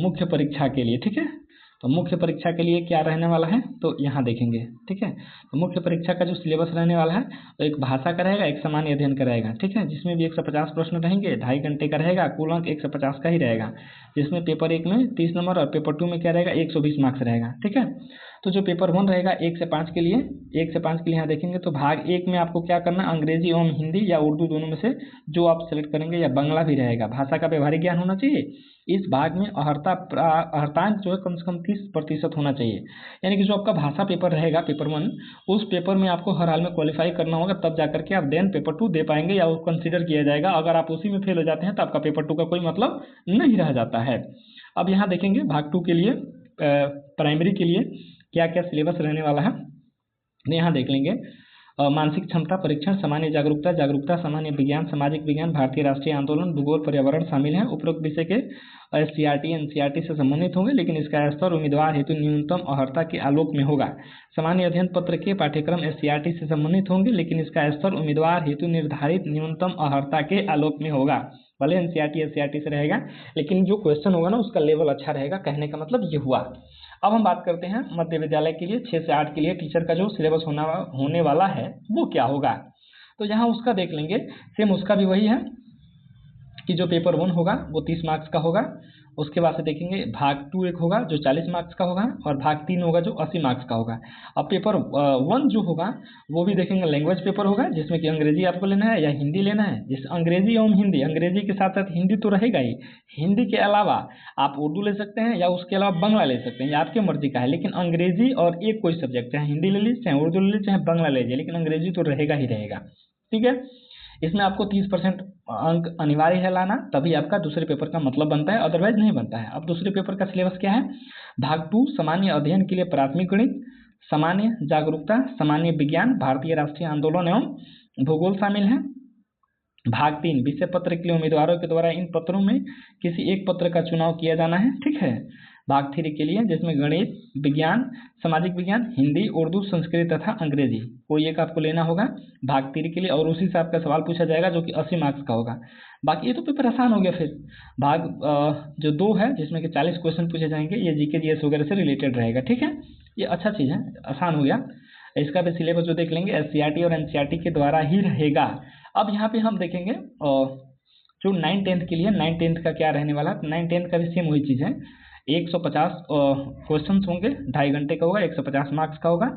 मुख्य परीक्षा के लिए, ठीक है। तो मुख्य परीक्षा के लिए क्या रहने वाला है, तो यहाँ देखेंगे, ठीक है। तो मुख्य परीक्षा का जो सिलेबस रहने वाला है, तो एक भाषा का रहेगा, एक सामान्य अध्ययन का रहेगा, ठीक है, जिसमें भी 150 प्रश्न रहेंगे, 2.5 घंटे का रहेगा, कुल अंक 150 का ही रहेगा, जिसमें पेपर 1 में 30 नंबर और पेपर 2 में क्या रहेगा, 120 मार्क्स रहेगा, ठीक है। तो जो पेपर 1 रहेगा 1 से 5 के लिए, 1 से 5 के लिए यहाँ देखेंगे तो भाग 1 में आपको क्या करना है, अंग्रेजी एवं हिंदी या उर्दू दोनों में से जो आप सेलेक्ट करेंगे, या बांग्ला भी रहेगा, भाषा का व्यवहारिक ज्ञान होना चाहिए। इस भाग में अहर्तांक जो है कम से कम 30% होना चाहिए, यानी कि जो आपका भाषा पेपर रहेगा पेपर 1, उस पेपर में आपको हर हाल में क्वालिफाई करना होगा, तब जाकर के आप देन पेपर 2 दे पाएंगे या वो कंसिडर किया जाएगा। अगर आप उसी में फेल हो जाते हैं तो आपका पेपर 2 का कोई मतलब नहीं रह जाता है। अब यहाँ देखेंगे भाग 2 के लिए प्राइमरी के लिए क्या क्या सिलेबस रहने वाला है, यहाँ देख लेंगे। मानसिक क्षमता परीक्षण, सामान्य जागरूकता, सामान्य विज्ञान, सामाजिक विज्ञान, भारतीय राष्ट्रीय आंदोलन, भूगोल, पर्यावरण शामिल हैं। उपरोक्त विषय के SCRT NCERT से संबंधित होंगे, लेकिन इसका स्तर उम्मीदवार हेतु न्यूनतम अर्हता के आलोक में होगा। सामान्य अध्ययन पत्र के पाठ्यक्रम SCRT से संबंधित होंगे, लेकिन इसका स्तर उम्मीदवार हेतु निर्धारित न्यूनतम अर्हता के आलोक में होगा। भले NCERT SCRT से रहेगा, लेकिन जो क्वेश्चन होगा ना उसका लेवल अच्छा रहेगा, कहने का मतलब ये हुआ। अब हम बात करते हैं मध्य विद्यालय के लिए 6 से 8 के लिए टीचर का जो सिलेबस होने वाला है वो क्या होगा। तो यहाँ उसका देख लेंगे, सेम उसका भी वही है कि जो पेपर 1 होगा वो 30 मार्क्स का होगा। उसके बाद से देखेंगे भाग 2 एक होगा जो 40 मार्क्स का होगा, और भाग 3 होगा जो 80 मार्क्स का होगा। अब पेपर 1 जो होगा वो भी देखेंगे लैंग्वेज पेपर होगा, जिसमें कि अंग्रेजी आपको लेना है या हिंदी लेना है। जिस अंग्रेजी एवं हिंदी, अंग्रेजी के साथ साथ हिंदी तो रहेगा ही, हिंदी के अलावा आप उर्दू ले सकते हैं या उसके अलावा बांग्ला ले सकते हैं, ये आपकी मर्जी का है। लेकिन अंग्रेजी और एक कोई सब्जेक्ट, चाहे हिंदी ले लीजिए, चाहे उर्दू ले लीजिए, चाहे बांग्ला ले लीजिए, लेकिन अंग्रेजी तो रहेगा ही रहेगा, ठीक है। इसमें आपको 30% अंक अनिवार्य है लाना, तभी आपका दूसरे पेपर का मतलब बनता है, अदरवाइज नहीं बनता है। अब दूसरे पेपर का सिलेबस क्या है, भाग 2 सामान्य अध्ययन के लिए प्राथमिक गणित, सामान्य जागरूकता, सामान्य विज्ञान, भारतीय राष्ट्रीय आंदोलन एवं भूगोल शामिल है। भाग 3 विषय पत्र के लिए उम्मीदवारों के द्वारा इन पत्रों में किसी एक पत्र का चुनाव किया जाना है, ठीक है। भाग 3 के लिए जिसमें गणित, विज्ञान, सामाजिक विज्ञान, हिंदी, उर्दू, संस्कृत तथा अंग्रेजी कोई एक आपको लेना होगा भाग 3 के लिए, और उसी से आपका सवाल पूछा जाएगा जो कि 80 मार्क्स का होगा। बाकी ये तो पेपर आसान हो गया। फिर भाग जो 2 है जिसमें कि 40 क्वेश्चन पूछे जाएंगे, ये GK GS वगैरह से रिलेटेड रहेगा, ठीक है। ये अच्छा चीज़ है, आसान हो गया। इसका भी सिलेबस जो देख लेंगे SCRT और NCERT के द्वारा ही रहेगा। अब यहाँ पे हम देखेंगे जो 9-10 के लिए 9-10 का क्या रहने वाला है। 9-10 का भी सेम वही चीज़ है, 150 क्वेश्चन होंगे, 2.5 घंटे का होगा, 150 मार्क्स का होगा,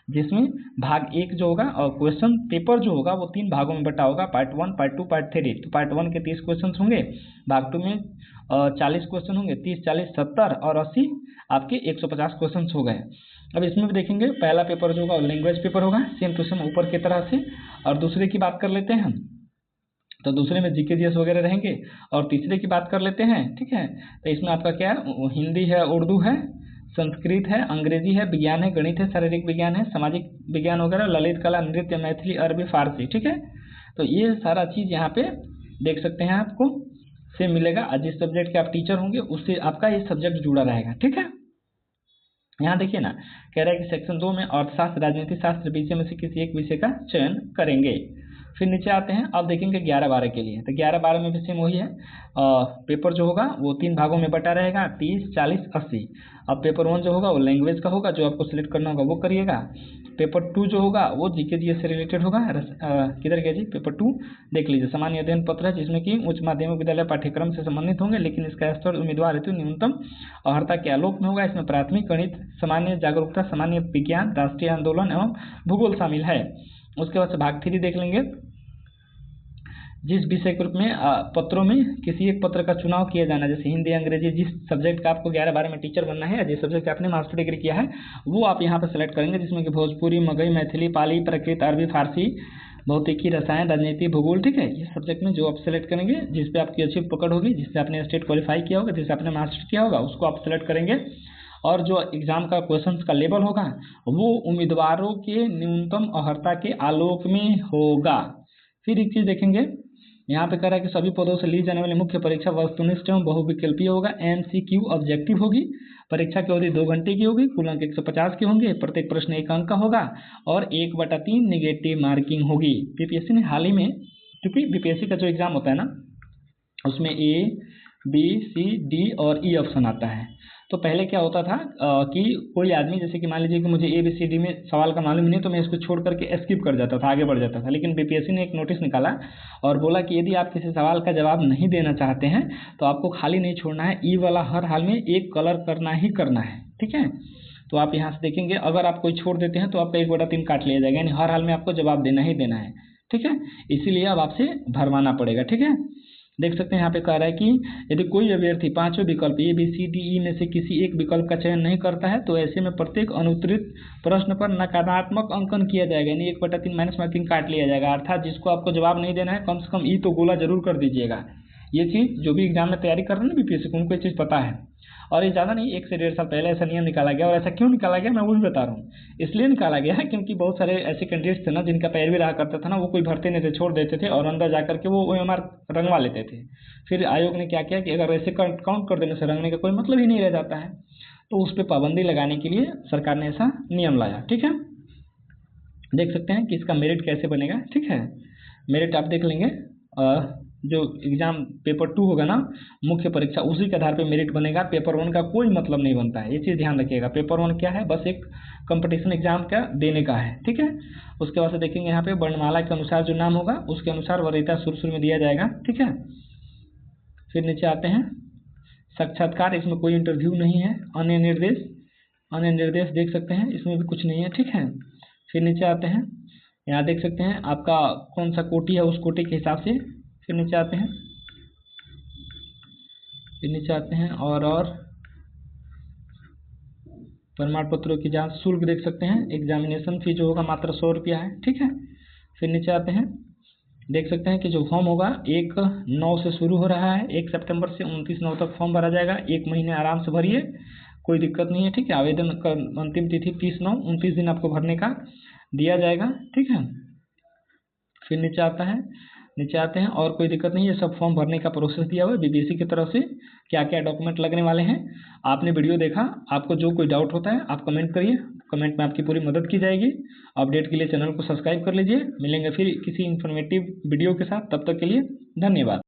जिसमें भाग 1 जो होगा और क्वेश्चन पेपर जो होगा वो 3 भागों में बटा होगा, पार्ट 1, पार्ट 2, पार्ट 3। तो पार्ट 1 के 30 क्वेश्चन होंगे, भाग 2 में 40 क्वेश्चन होंगे, 30, 40, 70 और 80 आपके 150 क्वेश्चन हो गए। अब इसमें भी देखेंगे पहला पेपर जो होगा लैंग्वेज पेपर होगा, सेम टू सेम ऊपर की तरह से। और दूसरे की बात कर लेते हैं हम, तो दूसरे में GK GS वगैरह रहेंगे। और तीसरे की बात कर लेते हैं, ठीक है। तो इसमें आपका क्या है, हिंदी है, उर्दू है, संस्कृत है, अंग्रेजी है, विज्ञान है, गणित है, शारीरिक विज्ञान है, सामाजिक विज्ञान वगैरह, ललित कला, नृत्य, मैथिली, अरबी, फारसी, ठीक है। तो ये सारा चीज़ यहाँ पे देख सकते हैं, आपको सेम मिलेगा। जिस सब्जेक्ट के आप टीचर होंगे उससे आपका ये सब्जेक्ट जुड़ा रहेगा, ठीक है। यहाँ देखिए ना, कह रहा है कि सेक्शन 2 में अर्थशास्त्र, राजनीति शास्त्र विषय में से किसी एक विषय का चयन करेंगे। फिर नीचे आते हैं, अब देखेंगे 11-12 के लिए। तो 11-12 में भी सेम वही है, पेपर जो होगा वो 3 भागों में बटा रहेगा, 30, 40, 80। अब पेपर 1 जो होगा वो लैंग्वेज का होगा, जो आपको सिलेक्ट करना होगा वो करिएगा। पेपर 2 जो होगा वो GK GS से रिलेटेड होगा। किधर गया जी, पेपर 2 देख लीजिए, सामान्य अध्ययन पत्र है, जिसमें कि उच्च माध्यमिक विद्यालय पाठ्यक्रम से संबंधित होंगे, लेकिन इसका स्तर उम्मीदवार हेतु न्यूनतम अर्हता के आलोक में होगा। इसमें प्राथमिक गणित, सामान्य जागरूकता, सामान्य विज्ञान, राष्ट्रीय आंदोलन एवं भूगोल शामिल है। उसके बाद से भाग 3 देख लेंगे, जिस विषय के रूप में पत्रों में किसी एक पत्र का चुनाव किया जाना, जैसे हिंदी, अंग्रेजी, जिस सब्जेक्ट का आपको 11-12 में टीचर बनना है, जिस सब्जेक्ट आपने मास्टर डिग्री किया है वो आप यहाँ पर सेलेक्ट करेंगे, जिसमें कि भोजपुरी, मगही, मैथिली, पाली, प्राकृत, अरबी, फारसी, भौतिकी, रसायन, राजनीति, भूगोल, ठीक है। ये सब्जेक्ट में जो आप सेलेक्ट करेंगे, जिस पे आपकी अच्छी पकड़ होगी, जिससे आपने स्टेट क्वालिफाई किया होगा, जिससे आपने मास्टर किया होगा, उसको आप सेलेक्ट करेंगे। और जो एग्जाम का क्वेश्चंस का लेवल होगा वो उम्मीदवारों के न्यूनतम अर्हता के आलोक में होगा। फिर एक चीज़ देखेंगे, यहाँ पे कह रहा है कि सभी पदों से ली जाने वाली मुख्य परीक्षा वस्तुनिष्ठ एवं बहुविकल्पीय होगा, MCQ ऑब्जेक्टिव होगी। परीक्षा की अवधि 2 घंटे की होगी, कुल अंक 150 के होंगे, प्रत्येक प्रश्न 1 अंक का होगा और 1/3 निगेटिव मार्किंग होगी। BPSC ने हाल ही में, क्योंकि BPSC का जो एग्जाम होता है ना उसमें A, बी, सी, डी और ई ऑप्शन आता है। तो पहले क्या होता था कि कोई आदमी, जैसे कि मान लीजिए कि मुझे ए बी सी डी में सवाल का मालूम नहीं, तो मैं इसको छोड़ करके स्किप कर जाता था, आगे बढ़ जाता था। लेकिन बीपीएससी ने एक नोटिस निकाला और बोला कि यदि आप किसी सवाल का जवाब नहीं देना चाहते हैं तो आपको खाली नहीं छोड़ना है, ई वाला हर हाल में एक कलर करना ही करना है, ठीक है। तो आप यहाँ से देखेंगे, अगर आप कोई छोड़ देते हैं तो आपका 1/3 काट लिया जाएगा, यानी हर हाल में आपको जवाब देना ही देना है, ठीक है। इसीलिए अब आपसे भरवाना पड़ेगा, ठीक है। देख सकते हैं यहाँ पे कह रहा है कि यदि कोई अभ्यर्थी पांचों विकल्प A B C D E में से किसी एक विकल्प का चयन नहीं करता है तो ऐसे में प्रत्येक अनुत्तरित प्रश्न पर नकारात्मक अंकन किया जाएगा, यानी 1/3 माइनस मार्किंग काट लिया जाएगा। अर्थात जिसको आपको जवाब नहीं देना है कम से कम ई तो गोला जरूर कर दीजिएगा। ये चीज़ जो भी एग्जाम में तैयारी कर रहे हैं ना बीपीएससी को, उनको ये चीज़ पता है। और ये ज़्यादा नहीं, 1 से 1.5 साल पहले ऐसा नियम निकाला गया। और ऐसा क्यों निकाला गया मैं वो भी बता रहा हूँ। इसलिए निकाला गया है क्योंकि बहुत सारे ऐसे कैंडिडेट्स थे ना जिनका पैर भी रहा करता था ना, वो कोई भरते नहीं थे, छोड़ देते थे और अंदर जा करके वो OMR रंगवा लेते थे। फिर आयोग ने क्या किया कि अगर ऐसे काउंट कर देने से रंगने का कोई मतलब ही नहीं रह जाता है, तो उस पर पाबंदी लगाने के लिए सरकार ने ऐसा नियम लाया, ठीक है। देख सकते हैं कि इसका मेरिट कैसे बनेगा, ठीक है। मेरिट आप देख लेंगे, जो एग्जाम पेपर 2 होगा ना मुख्य परीक्षा, उसी के आधार पे मेरिट बनेगा। पेपर 1 का कोई मतलब नहीं बनता है, ये चीज़ ध्यान रखिएगा। पेपर 1 क्या है, बस एक कंपटीशन एग्जाम का देने का है, ठीक है। उसके बाद से देखेंगे यहाँ पे वर्णमाला के अनुसार जो नाम होगा उसके अनुसार वरीयता शुरू में दिया जाएगा, ठीक है। फिर नीचे आते हैं साक्षात्कार, इसमें कोई इंटरव्यू नहीं है। अन्य निर्देश देख सकते हैं, इसमें भी कुछ नहीं है, ठीक है। फिर नीचे आते हैं, यहाँ देख सकते हैं आपका कौन सा कोटि है, उस कोटि के हिसाब से। फिर नीचे आते हैं और प्रमाण पत्रों की जांच शुल्क देख सकते हैं। एग्जामिनेशन फी जो होगा मात्र 100 रुपया है, ठीक है। फिर नीचे आते हैं, देख सकते हैं कि जो फॉर्म होगा 1/9 से शुरू हो रहा है, 1 सितंबर से 29/9 तक फॉर्म भरा जाएगा। 1 महीने आराम से भरिए, कोई दिक्कत नहीं है, ठीक है। आवेदन का अंतिम तिथि 30/9, 29 दिन आपको भरने का दिया जाएगा, ठीक है। फिर नीचे आते हैं और कोई दिक्कत नहीं है, सब फॉर्म भरने का प्रोसेस दिया हुआ है बीपीएससी की तरफ से, क्या क्या डॉक्यूमेंट लगने वाले हैं। आपने वीडियो देखा, आपको जो कोई डाउट होता है आप कमेंट करिए, कमेंट में आपकी पूरी मदद की जाएगी। अपडेट के लिए चैनल को सब्सक्राइब कर लीजिए। मिलेंगे फिर किसी इन्फॉर्मेटिव वीडियो के साथ, तब तक के लिए धन्यवाद।